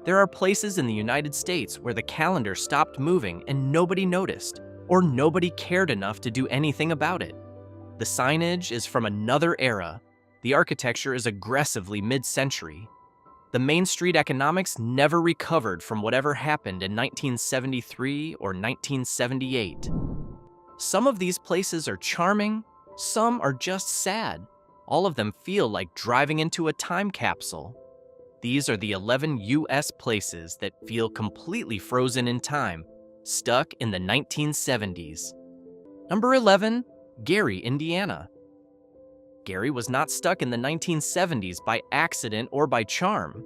There are places in the United States where the calendar stopped moving and nobody noticed, or nobody cared enough to do anything about it. The signage is from another era. The architecture is aggressively mid-century. The Main Street economics never recovered from whatever happened in 1973 or 1978. Some of these places are charming, some are just sad. All of them feel like driving into a time capsule. These are the 11 U.S. places that feel completely frozen in time, stuck in the 1970s. Number 11, Gary, Indiana. Gary was not stuck in the 1970s by accident or by charm.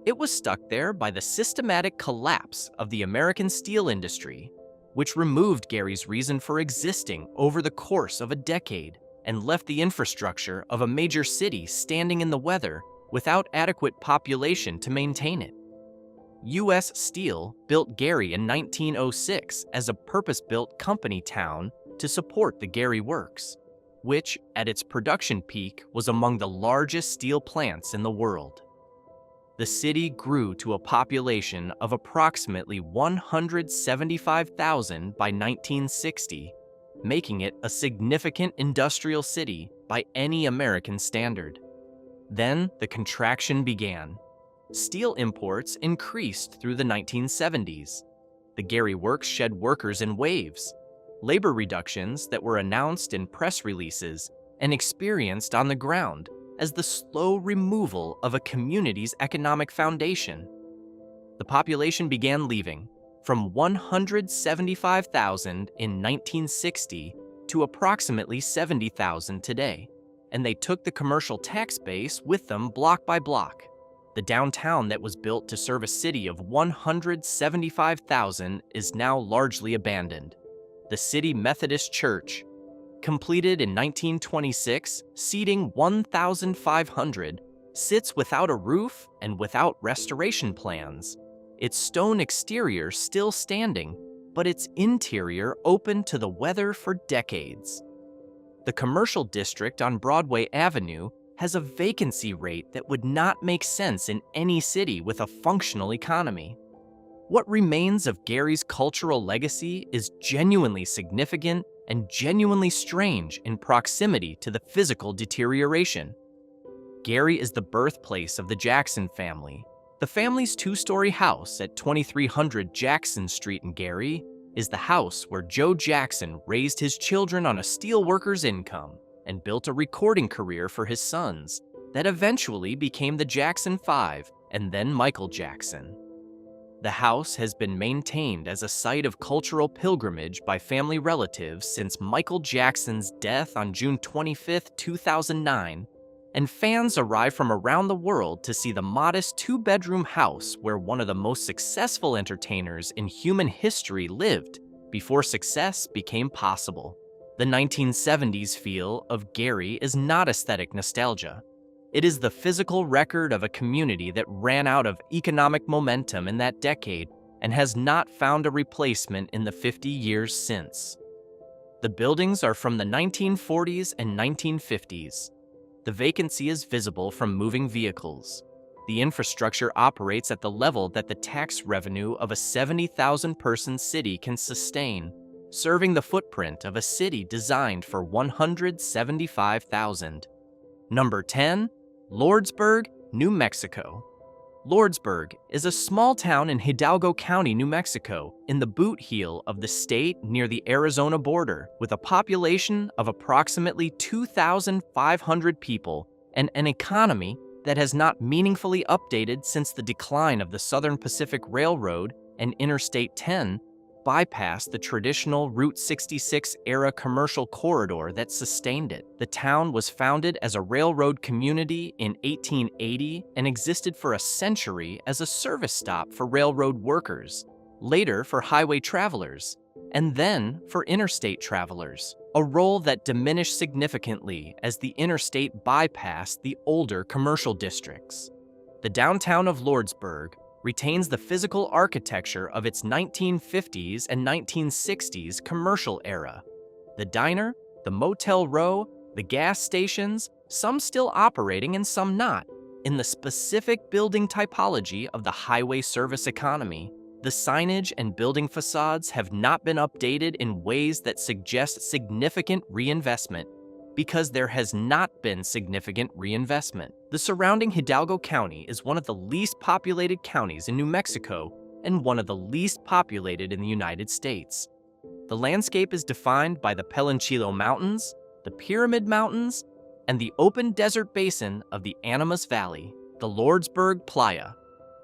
It was stuck there by the systematic collapse of the American steel industry, which removed Gary's reason for existing over the course of a decade and left the infrastructure of a major city standing in the weather without adequate population to maintain it. U.S. Steel built Gary in 1906 as a purpose-built company town to support the Gary Works, which, at its production peak, was among the largest steel plants in the world. The city grew to a population of approximately 175,000 by 1960, making it a significant industrial city by any American standard. Then the contraction began. Steel imports increased through the 1970s. The Gary Works shed workers in waves. Labor reductions that were announced in press releases and experienced on the ground as the slow removal of a community's economic foundation. The population began leaving, from 175,000 in 1960 to approximately 70,000 today, and they took the commercial tax base with them block by block. The downtown that was built to serve a city of 175,000 is now largely abandoned. The City Methodist Church, completed in 1926, seating 1,500, sits without a roof and without restoration plans. Its stone exterior still standing, but its interior open to the weather for decades. The commercial district on Broadway Avenue has a vacancy rate that would not make sense in any city with a functional economy. What remains of Gary's cultural legacy is genuinely significant and genuinely strange in proximity to the physical deterioration. Gary is the birthplace of the Jackson family. The family's two-story house at 2300 Jackson Street in Gary is the house where Joe Jackson raised his children on a steelworker's income and built a recording career for his sons that eventually became the Jackson 5 and then Michael Jackson. The house has been maintained as a site of cultural pilgrimage by family relatives since Michael Jackson's death on June 25, 2009, and fans arrive from around the world to see the modest two-bedroom house where one of the most successful entertainers in human history lived before success became possible. The 1970s feel of Gary is not aesthetic nostalgia. It is the physical record of a community that ran out of economic momentum in that decade and has not found a replacement in the 50 years since. The buildings are from the 1940s and 1950s. The vacancy is visible from moving vehicles. The infrastructure operates at the level that the tax revenue of a 70,000-person city can sustain, serving the footprint of a city designed for 175,000. Number 10, Lordsburg, New Mexico. Lordsburg is a small town in Hidalgo County, New Mexico, in the Butte heel of the state near the Arizona border, with a population of approximately 2,500 people and an economy that has not meaningfully updated since the decline of the Southern Pacific Railroad and Interstate 10 bypassed the traditional Route 66-era commercial corridor that sustained it. The town was founded as a railroad community in 1880 and existed for a century as a service stop for railroad workers, later for highway travelers, and then for interstate travelers, a role that diminished significantly as the interstate bypassed the older commercial districts. The downtown of Lordsburg retains the physical architecture of its 1950s and 1960s commercial era. The diner, the motel row, the gas stations, some still operating and some not, In the specific building typology of the highway service economy, the signage and building facades have not been updated in ways that suggest significant reinvestment because there has not been significant reinvestment. The surrounding Hidalgo County is one of the least populated counties in New Mexico and one of the least populated in the United States. The landscape is defined by the Pelanchillo Mountains, the Pyramid Mountains, and the open desert basin of the Animas Valley. The Lordsburg Playa,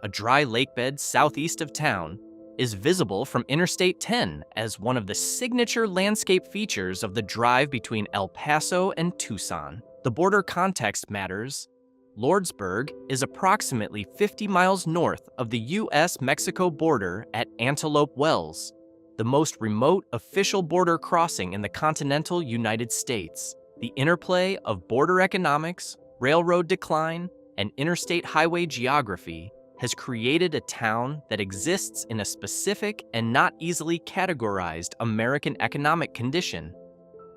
a dry lakebed southeast of town, is visible from Interstate 10 as one of the signature landscape features of the drive between El Paso and Tucson. The border context matters. Lordsburg is approximately 50 miles north of the U.S.-Mexico border at Antelope Wells, the most remote official border crossing in the continental United States. The interplay of border economics, railroad decline, and interstate highway geography has created a town that exists in a specific and not easily categorized American economic condition.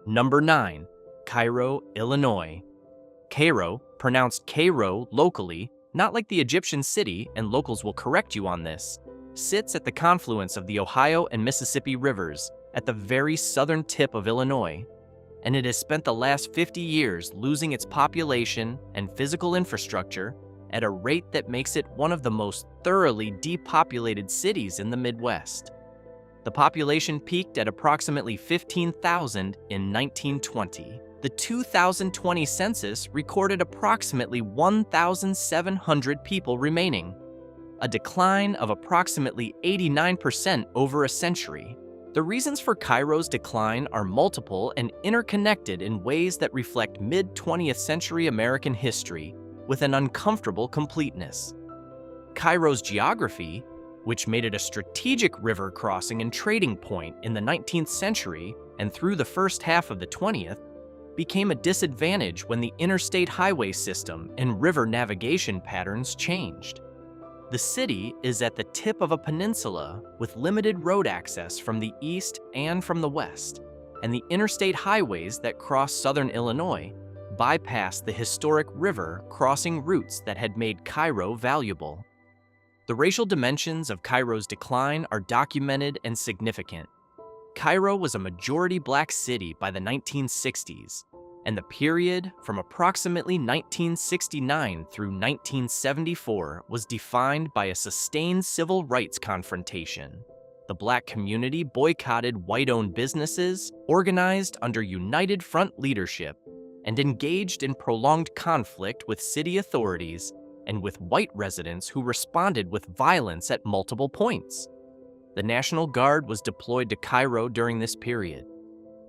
Number 9. Cairo, Illinois. Cairo, pronounced Cairo locally, not like the Egyptian city, and locals will correct you on this, sits at the confluence of the Ohio and Mississippi rivers at the very southern tip of Illinois, and it has spent the last 50 years losing its population and physical infrastructure at a rate that makes it one of the most thoroughly depopulated cities in the Midwest. The population peaked at approximately 15,000 in 1920. The 2020 census recorded approximately 1,700 people remaining, a decline of approximately 89% over a century. The reasons for Cairo's decline are multiple and interconnected in ways that reflect mid-20th century American history with an uncomfortable completeness. Cairo's geography, which made it a strategic river crossing and trading point in the 19th century and through the first half of the 20th, became a disadvantage when the interstate highway system and river navigation patterns changed. The city is at the tip of a peninsula with limited road access from the east and from the west, and the interstate highways that cross southern Illinois bypassed the historic river crossing routes that had made Cairo valuable. The racial dimensions of Cairo's decline are documented and significant. Cairo was a majority black city by the 1960s, and the period from approximately 1969 through 1974 was defined by a sustained civil rights confrontation. The black community boycotted white-owned businesses, organized under United Front leadership, and engaged in prolonged conflict with city authorities and with white residents who responded with violence at multiple points. The National Guard was deployed to Cairo during this period.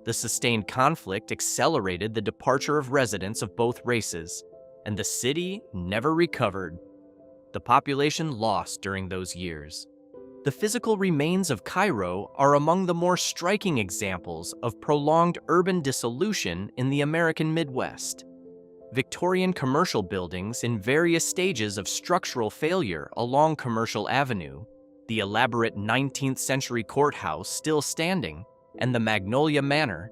The sustained conflict accelerated the departure of residents of both races, and the city never recovered. The population lost during those years. The physical remains of Cairo are among the more striking examples of prolonged urban dissolution in the American Midwest. Victorian commercial buildings in various stages of structural failure along Commercial Avenue, the elaborate 19th century courthouse still standing, and the Magnolia Manor,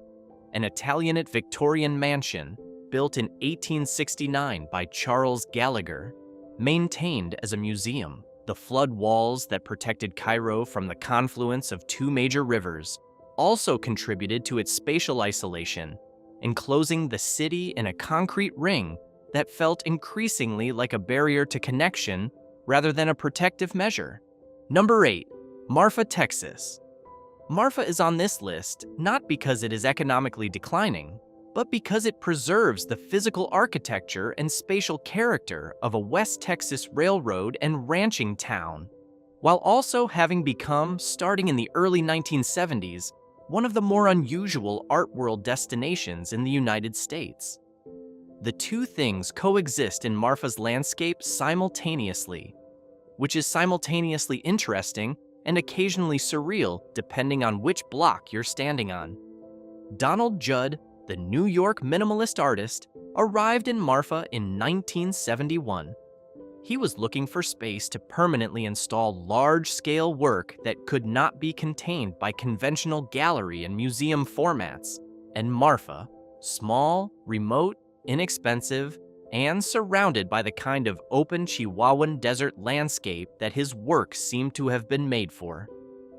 an Italianate Victorian mansion built in 1869 by Charles Gallagher, maintained as a museum. The flood walls that protected Cairo from the confluence of two major rivers also contributed to its spatial isolation, enclosing the city in a concrete ring that felt increasingly like a barrier to connection rather than a protective measure. Number 8. Marfa, Texas. Marfa is on this list not because it is economically declining, but because it preserves the physical architecture and spatial character of a West Texas railroad and ranching town, while also having become, starting in the early 1970s, one of the more unusual art world destinations in the United States. The two things coexist in Marfa's landscape simultaneously, which is simultaneously interesting and occasionally surreal depending on which block you're standing on. Donald Judd, the New York minimalist artist, arrived in Marfa in 1971. He was looking for space to permanently install large-scale work that could not be contained by conventional gallery and museum formats, and Marfa, small, remote, inexpensive, and surrounded by the kind of open Chihuahuan desert landscape that his work seemed to have been made for,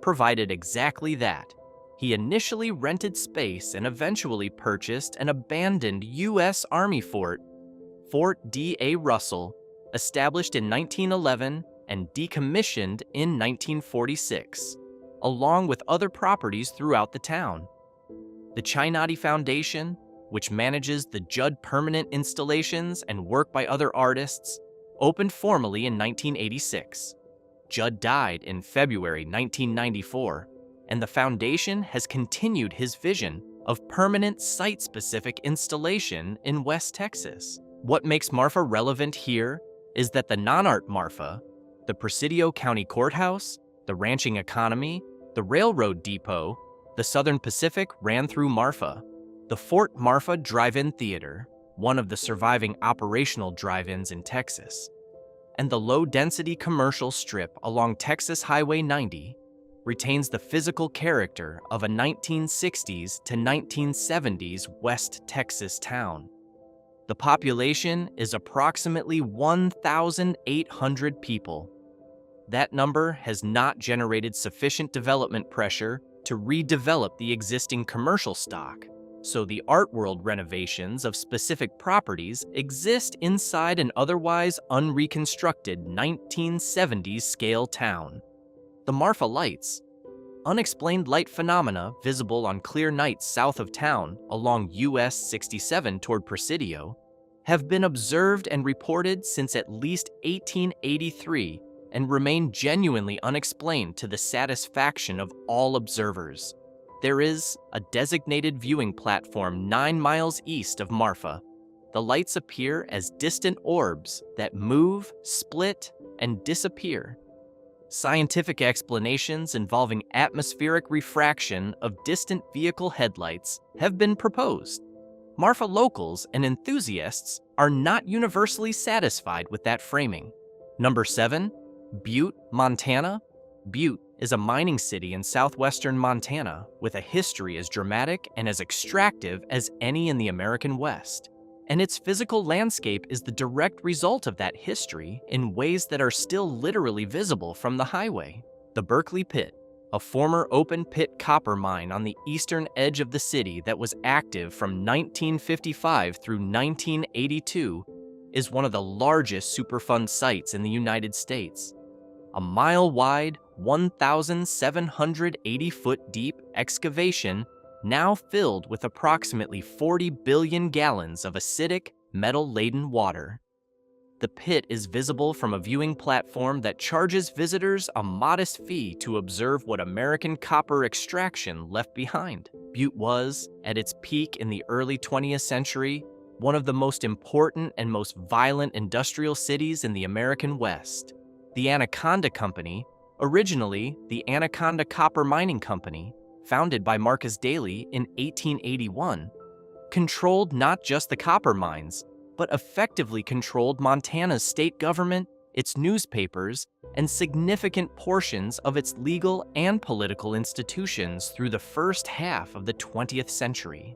provided exactly that. He initially rented space and eventually purchased an abandoned U.S. Army fort, Fort D.A. Russell, established in 1911 and decommissioned in 1946, along with other properties throughout the town. The Chainati Foundation, which manages the Judd permanent installations and work by other artists, opened formally in 1986. Judd died in February 1994, and the foundation has continued his vision of permanent site-specific installation in West Texas. What makes Marfa relevant here is that the non-art Marfa, the Presidio County Courthouse, the ranching economy, the railroad depot, the Southern Pacific ran through Marfa. The Fort Marfa Drive-In Theater, one of the surviving operational drive-ins in Texas, and the low-density commercial strip along Texas Highway 90 retains the physical character of a 1960s to 1970s West Texas town. The population is approximately 1,800 people. That number has not generated sufficient development pressure to redevelop the existing commercial stock, so the art world renovations of specific properties exist inside an otherwise unreconstructed 1970s scale town. The Marfa lights, unexplained light phenomena visible on clear nights south of town along US 67 toward Presidio, have been observed and reported since at least 1883 and remain genuinely unexplained to the satisfaction of all observers. There is a designated viewing platform 9 miles east of Marfa. The lights appear as distant orbs that move, split, and disappear. Scientific explanations involving atmospheric refraction of distant vehicle headlights have been proposed. Marfa locals and enthusiasts are not universally satisfied with that framing. Number 7, Butte, Montana. Butte is a mining city in southwestern Montana with a history as dramatic and as extractive as any in the American West. And its physical landscape is the direct result of that history in ways that are still literally visible from the highway. The Berkeley Pit, a former open-pit copper mine on the eastern edge of the city that was active from 1955 through 1982, is one of the largest Superfund sites in the United States. A mile-wide, 1,780-foot-deep excavation now filled with approximately 40 billion gallons of acidic, metal-laden water. The pit is visible from a viewing platform that charges visitors a modest fee to observe what American copper extraction left behind. Butte was, at its peak in the early 20th century, one of the most important and most violent industrial cities in the American West. The Anaconda Company, originally the Anaconda Copper Mining Company, founded by Marcus Daly in 1881, controlled not just the copper mines, but effectively controlled Montana's state government, its newspapers, and significant portions of its legal and political institutions through the first half of the 20th century.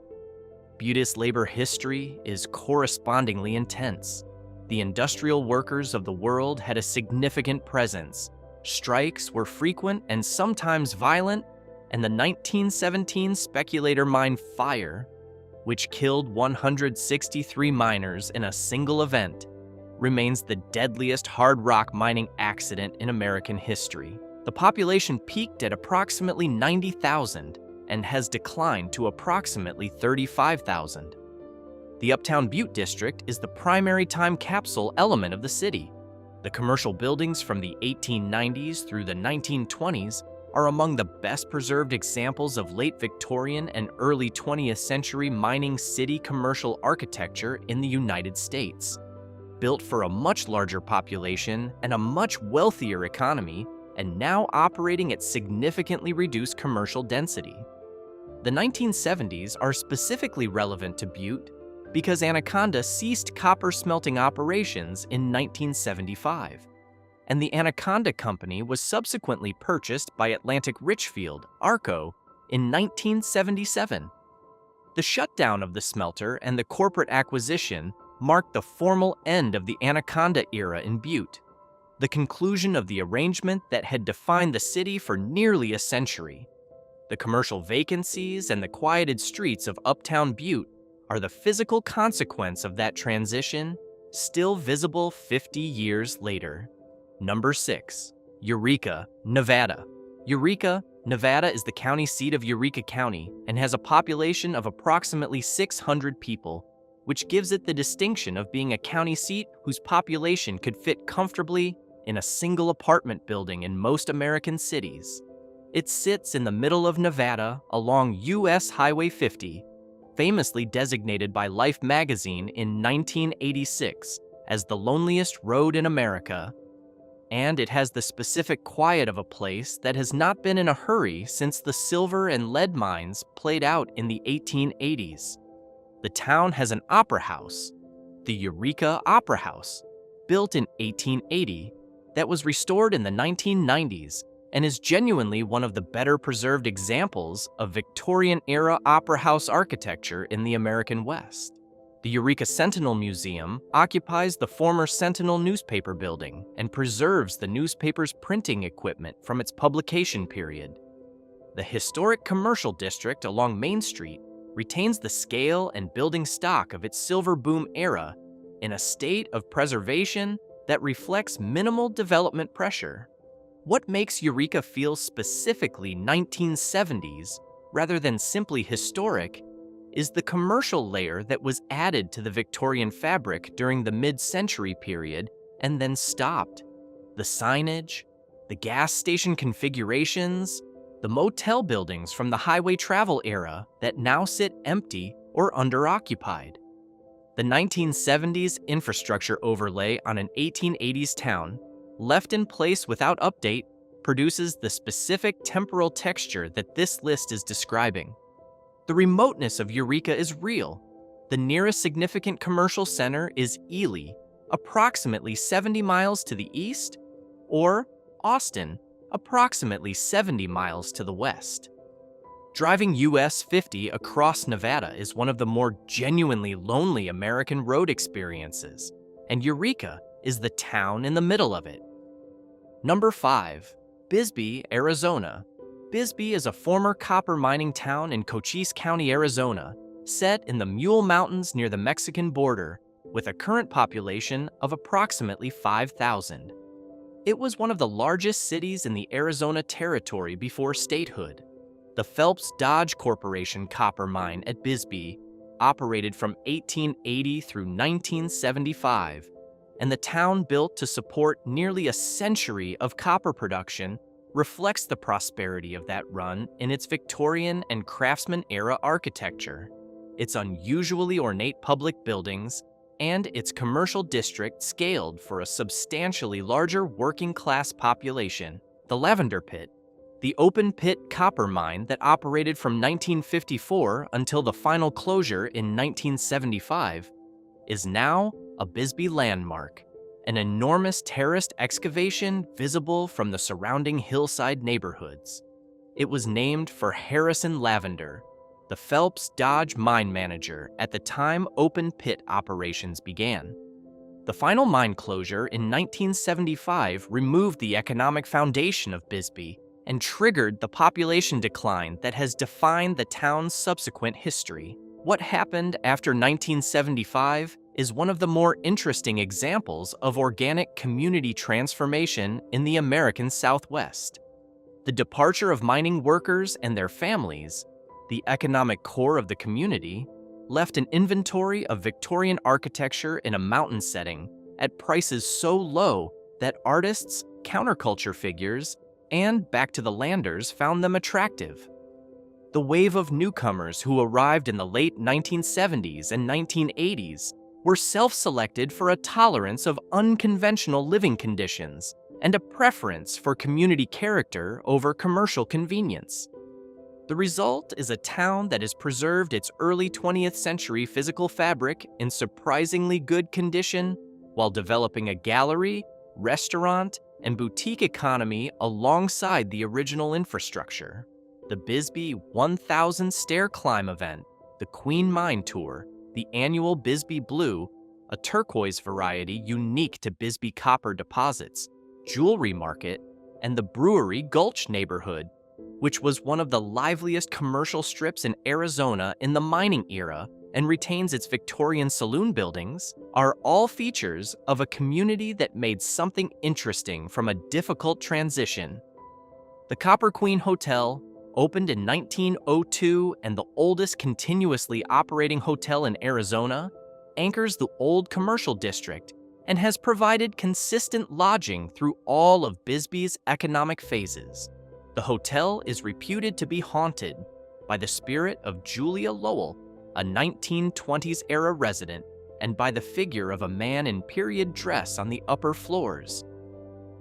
Butte's labor history is correspondingly intense. The industrial workers of the world had a significant presence. Strikes were frequent and sometimes violent, and the 1917 speculator mine fire, which killed 163 miners in a single event, remains the deadliest hard rock mining accident in American history. The population peaked at approximately 90,000 and has declined to approximately 35,000. The Uptown Butte district is the primary time capsule element of the city. The commercial buildings from the 1890s through the 1920s are among the best preserved examples of late Victorian and early 20th century mining city commercial architecture in the United States. Built for a much larger population and a much wealthier economy, and now operating at significantly reduced commercial density. The 1970s are specifically relevant to Butte because Anaconda ceased copper smelting operations in 1975, and the Anaconda Company was subsequently purchased by Atlantic Richfield, ARCO, in 1977. The shutdown of the smelter and the corporate acquisition marked the formal end of the Anaconda era in Butte, the conclusion of the arrangement that had defined the city for nearly a century. The commercial vacancies and the quieted streets of uptown Butte are the physical consequence of that transition, still visible 50 years later. Number 6. Eureka, Nevada. Eureka, Nevada is the county seat of Eureka County and has a population of approximately 600 people, which gives it the distinction of being a county seat whose population could fit comfortably in a single apartment building in most American cities. It sits in the middle of Nevada along U.S. Highway 50, famously designated by Life magazine in 1986 as the loneliest road in America, and it has the specific quiet of a place that has not been in a hurry since the silver and lead mines played out in the 1880s. The town has an opera house, the Eureka Opera House, built in 1880, that was restored in the 1990s and is genuinely one of the better preserved examples of Victorian-era opera house architecture in the American West. The Eureka Sentinel Museum occupies the former Sentinel newspaper building and preserves the newspaper's printing equipment from its publication period. The historic commercial district along Main Street retains the scale and building stock of its silver boom era in a state of preservation that reflects minimal development pressure. What makes Eureka feel specifically 1970s rather than simply historic is the commercial layer that was added to the Victorian fabric during the mid-century period and then stopped. The signage, the gas station configurations, the motel buildings from the highway travel era that now sit empty or underoccupied. The 1970s infrastructure overlay on an 1880s town, left in place without update, produces the specific temporal texture that this list is describing. The remoteness of Eureka is real. The nearest significant commercial center is Ely, approximately 70 miles to the east, or Austin, approximately 70 miles to the west. Driving US 50 across Nevada is one of the more genuinely lonely American road experiences, and Eureka is the town in the middle of it. Number 5. Bisbee, Arizona. Bisbee is a former copper mining town in Cochise County, Arizona, set in the Mule Mountains near the Mexican border, with a current population of approximately 5,000. It was one of the largest cities in the Arizona Territory before statehood. The Phelps Dodge Corporation copper mine at Bisbee operated from 1880 through 1975, and the town built to support nearly a century of copper production reflects the prosperity of that run in its Victorian and Craftsman-era architecture, its unusually ornate public buildings, and its commercial district scaled for a substantially larger working-class population. The Lavender Pit, the open-pit copper mine that operated from 1954 until the final closure in 1975, is now a Bisbee landmark, an enormous terraced excavation visible from the surrounding hillside neighborhoods. It was named for Harrison Lavender, the Phelps Dodge mine manager at the time open pit operations began. The final mine closure in 1975 removed the economic foundation of Bisbee and triggered the population decline that has defined the town's subsequent history. What happened after 1975 is one of the more interesting examples of organic community transformation in the American Southwest. The departure of mining workers and their families, the economic core of the community, left an inventory of Victorian architecture in a mountain setting at prices so low that artists, counterculture figures, and back-to-the-landers found them attractive. The wave of newcomers who arrived in the late 1970s and 1980s were self-selected for a tolerance of unconventional living conditions and a preference for community character over commercial convenience. The result is a town that has preserved its early 20th century physical fabric in surprisingly good condition while developing a gallery, restaurant, and boutique economy alongside the original infrastructure. The Bisbee 1,000 stair climb event, the Queen Mine Tour, the annual Bisbee Blue, a turquoise variety unique to Bisbee copper deposits, jewelry market, and the Brewery Gulch neighborhood, which was one of the liveliest commercial strips in Arizona in the mining era and retains its Victorian saloon buildings, are all features of a community that made something interesting from a difficult transition. The Copper Queen Hotel opened in 1902 and the oldest continuously operating hotel in Arizona, anchors the old commercial district and has provided consistent lodging through all of Bisbee's economic phases. The hotel is reputed to be haunted by the spirit of Julia Lowell, a 1920s-era resident, and by the figure of a man in period dress on the upper floors.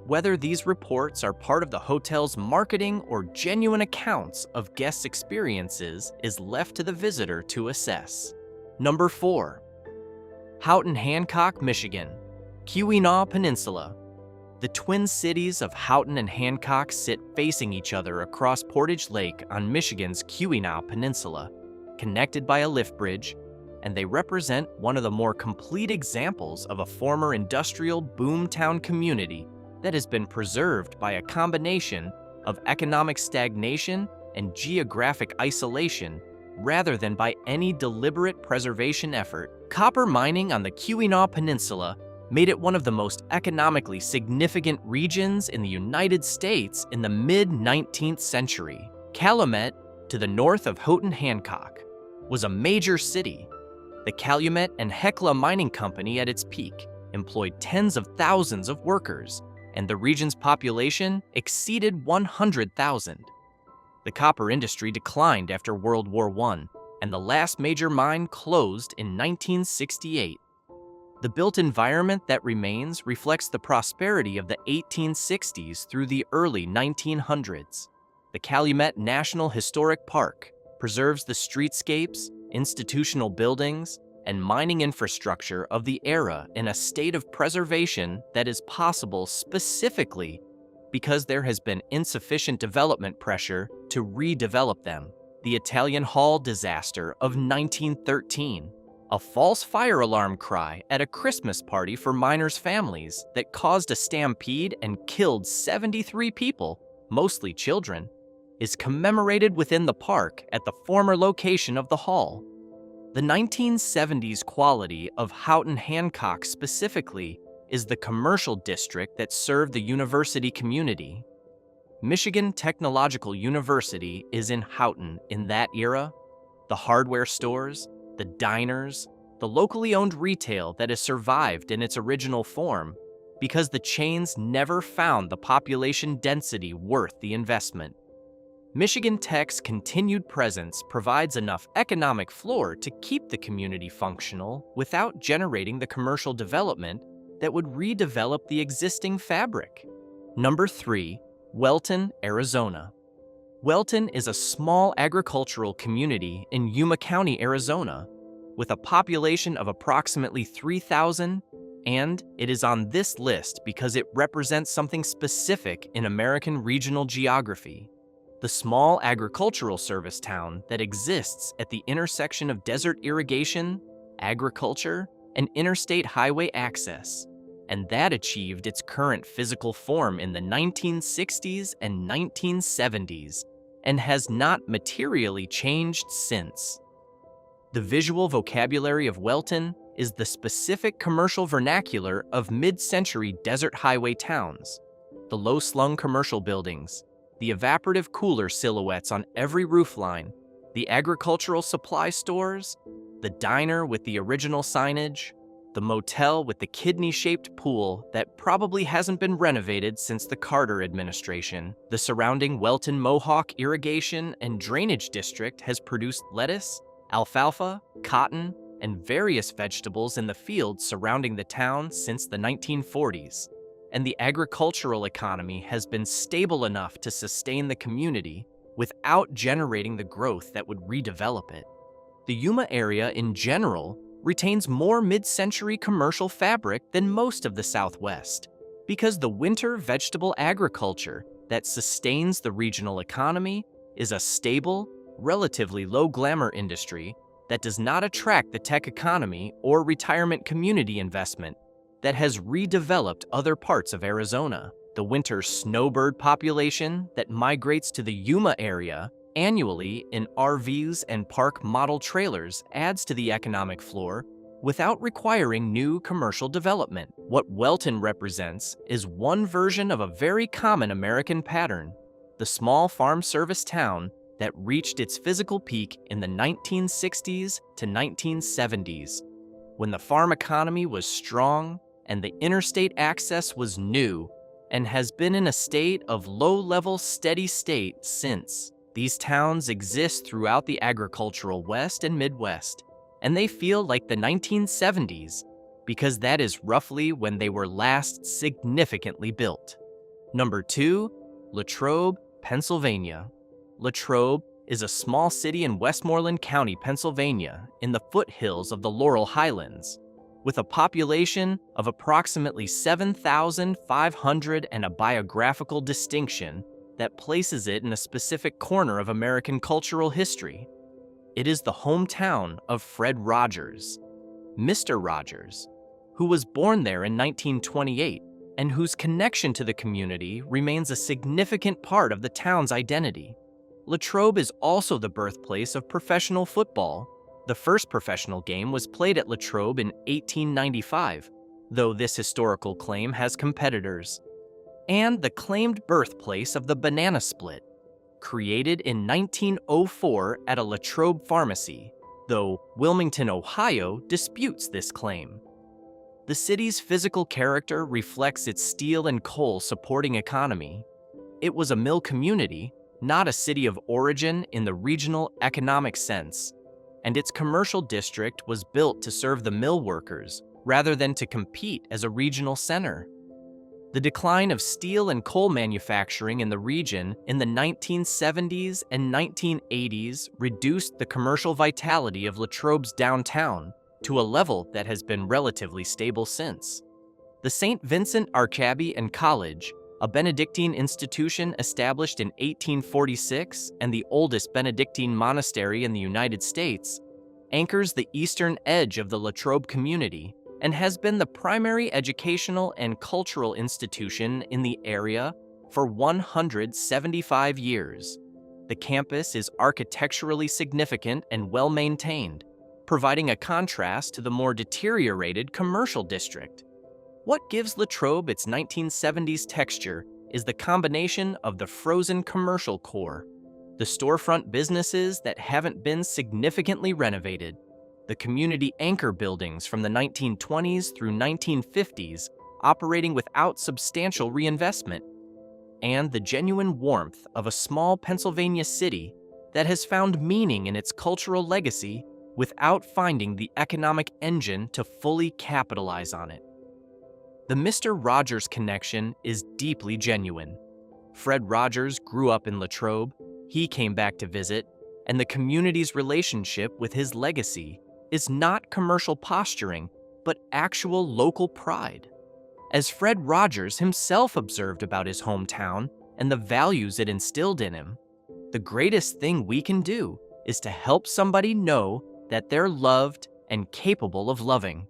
Whether these reports are part of the hotel's marketing or genuine accounts of guests' experiences is left to the visitor to assess. Number 4. Houghton-Hancock, Michigan, Keweenaw Peninsula. The twin cities of Houghton and Hancock sit facing each other across Portage Lake on Michigan's Keweenaw Peninsula, connected by a lift bridge, and they represent one of the more complete examples of a former industrial boomtown community that has been preserved by a combination of economic stagnation and geographic isolation rather than by any deliberate preservation effort. Copper mining on the Keweenaw Peninsula made it one of the most economically significant regions in the United States in the mid-19th century. Calumet, to the north of Houghton-Hancock, was a major city. The Calumet and Hecla Mining Company at its peak employed tens of thousands of workers, and the region's population exceeded 100,000. The copper industry declined after World War I, and the last major mine closed in 1968. The built environment that remains reflects the prosperity of the 1860s through the early 1900s. The Calumet National Historic Park preserves the streetscapes, institutional buildings, and mining infrastructure of the era in a state of preservation that is possible specifically because there has been insufficient development pressure to redevelop them. The Italian Hall disaster of 1913, a false fire alarm cry at a Christmas party for miners' families that caused a stampede and killed 73 people, mostly children, is commemorated within the park at the former location of the hall. The 1970s quality of Houghton-Hancock specifically is the commercial district that served the university community. Michigan Technological University is in Houghton in that era. The hardware stores, the diners, the locally owned retail that has survived in its original form because the chains never found the population density worth the investment. Michigan Tech's continued presence provides enough economic floor to keep the community functional without generating the commercial development that would redevelop the existing fabric. Number 3, Wellton, Arizona. Wellton is a small agricultural community in Yuma County, Arizona, with a population of approximately 3,000, and it is on this list because it represents something specific in American regional geography. The small agricultural service town that exists at the intersection of desert irrigation, agriculture, and interstate highway access, and that achieved its current physical form in the 1960s and 1970s, and has not materially changed since. The visual vocabulary of Wellton is the specific commercial vernacular of mid-century desert highway towns. The low-slung commercial buildings, the evaporative cooler silhouettes on every roofline, the agricultural supply stores, the diner with the original signage, the motel with the kidney-shaped pool that probably hasn't been renovated since the Carter administration. The surrounding Wellton Mohawk irrigation and drainage district has produced lettuce, alfalfa, cotton, and various vegetables in the fields surrounding the town since the 1940s. And the agricultural economy has been stable enough to sustain the community without generating the growth that would redevelop it. The Yuma area in general retains more mid-century commercial fabric than most of the Southwest because the winter vegetable agriculture that sustains the regional economy is a stable, relatively low-glamour industry that does not attract the tech economy or retirement community investment that has redeveloped other parts of Arizona. The winter snowbird population that migrates to the Yuma area annually in RVs and park model trailers adds to the economic floor without requiring new commercial development. What Wellton represents is one version of a very common American pattern, the small farm service town that reached its physical peak in the 1960s to 1970s, when the farm economy was strong and the interstate access was new, and has been in a state of low-level steady state since. These towns exist throughout the agricultural West and Midwest, and they feel like the 1970s because that is roughly when they were last significantly built. Number 2, Latrobe, Pennsylvania. Latrobe is a small city in Westmoreland County, Pennsylvania, in the foothills of the Laurel Highlands, with a population of approximately 7,500 and a biographical distinction that places it in a specific corner of American cultural history. It is the hometown of Fred Rogers, Mr. Rogers, who was born there in 1928 and whose connection to the community remains a significant part of the town's identity. Latrobe is also the birthplace of professional football. The first professional game was played at Latrobe in 1895, though this historical claim has competitors. And the claimed birthplace of the banana split, created in 1904 at a Latrobe pharmacy, though Wilmington, Ohio disputes this claim. The city's physical character reflects its steel and coal supporting economy. It was a mill community, not a city of origin in the regional economic sense, and its commercial district was built to serve the mill workers rather than to compete as a regional center. The decline of steel and coal manufacturing in the region in the 1970s and 1980s reduced the commercial vitality of Latrobe's downtown to a level that has been relatively stable since. The St. Vincent Arcaby and College, a Benedictine institution established in 1846 and the oldest Benedictine monastery in the United States, anchors the eastern edge of the Latrobe community and has been the primary educational and cultural institution in the area for 175 years. The campus is architecturally significant and well-maintained, providing a contrast to the more deteriorated commercial district. What gives Latrobe its 1970s texture is the combination of the frozen commercial core, the storefront businesses that haven't been significantly renovated, the community anchor buildings from the 1920s through 1950s operating without substantial reinvestment, and the genuine warmth of a small Pennsylvania city that has found meaning in its cultural legacy without finding the economic engine to fully capitalize on it. The Mr. Rogers connection is deeply genuine. Fred Rogers grew up in Latrobe, he came back to visit, and the community's relationship with his legacy is not commercial posturing, but actual local pride. As Fred Rogers himself observed about his hometown and the values it instilled in him, the greatest thing we can do is to help somebody know that they're loved and capable of loving.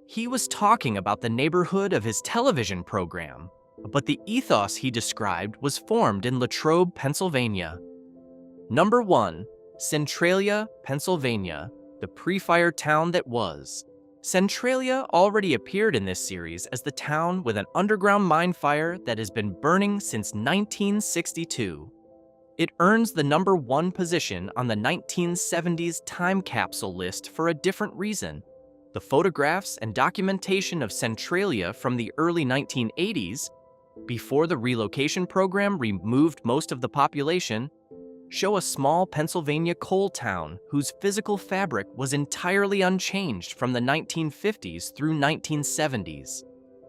He was talking about the neighborhood of his television program, but the ethos he described was formed in Latrobe, Pennsylvania. Number 1, Centralia, Pennsylvania, the pre-fire town that was. Centralia already appeared in this series as the town with an underground mine fire that has been burning since 1962. It earns the number 1 position on the 1970s time capsule list for a different reason. The photographs and documentation of Centralia from the early 1980s, before the relocation program removed most of the population, show a small Pennsylvania coal town whose physical fabric was entirely unchanged from the 1950s through 1970s.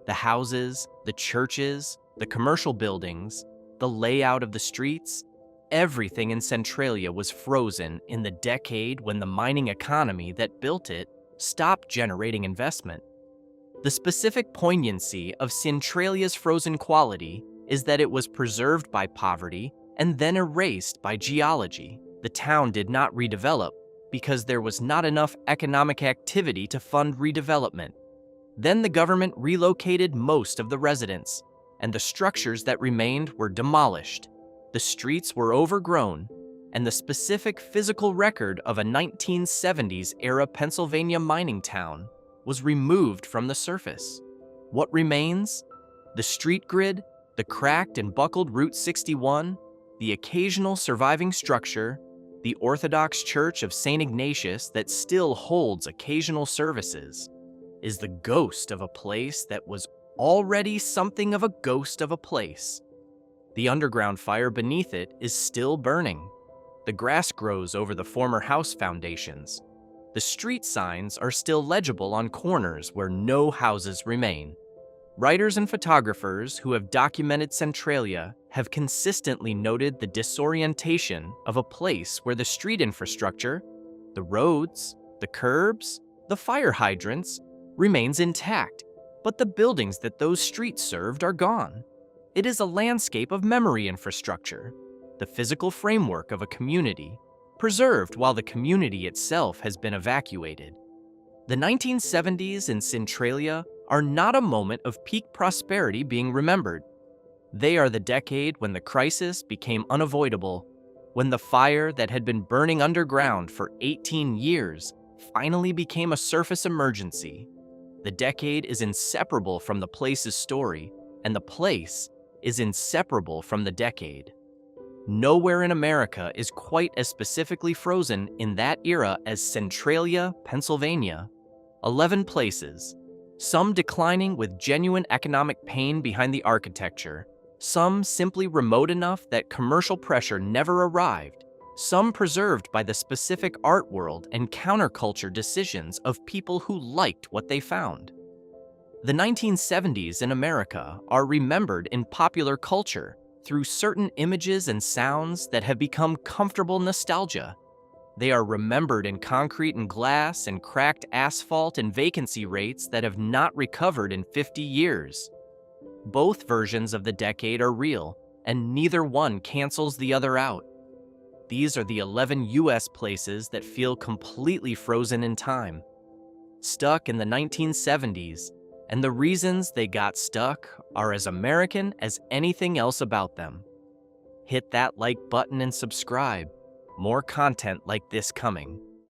The houses, the churches, the commercial buildings, the layout of the streets, everything in Centralia was frozen in the decade when the mining economy that built it stopped generating investment. The specific poignancy of Centralia's frozen quality is that it was preserved by poverty and then erased by geology. The town did not redevelop, because there was not enough economic activity to fund redevelopment. Then the government relocated most of the residents, and the structures that remained were demolished. The streets were overgrown, and the specific physical record of a 1970s-era Pennsylvania mining town was removed from the surface. What remains? The street grid, the cracked and buckled Route 61, the occasional surviving structure, the Orthodox Church of St. Ignatius that still holds occasional services, is the ghost of a place that was already something of a ghost of a place. The underground fire beneath it is still burning. The grass grows over the former house foundations. The street signs are still legible on corners where no houses remain. Writers and photographers who have documented Centralia have consistently noted the disorientation of a place where the street infrastructure, the roads, the curbs, the fire hydrants, remains intact, but the buildings that those streets served are gone. It is a landscape of memory infrastructure, the physical framework of a community, preserved while the community itself has been evacuated. The 1970s in Centralia are not a moment of peak prosperity being remembered. They are the decade when the crisis became unavoidable, when the fire that had been burning underground for 18 years finally became a surface emergency. The decade is inseparable from the place's story, and the place is inseparable from the decade. Nowhere in America is quite as specifically frozen in that era as Centralia, Pennsylvania. 11 places, some declining with genuine economic pain behind the architecture, some simply remote enough that commercial pressure never arrived, some preserved by the specific art world and counterculture decisions of people who liked what they found. The 1970s in America are remembered in popular culture through certain images and sounds that have become comfortable nostalgia. They are remembered in concrete and glass and cracked asphalt and vacancy rates that have not recovered in 50 years. Both versions of the decade are real, and neither one cancels the other out. These are the 11 U.S. places that feel completely frozen in time, stuck in the 1970s, and the reasons they got stuck are as American as anything else about them. Hit that like button and subscribe. More content like this coming.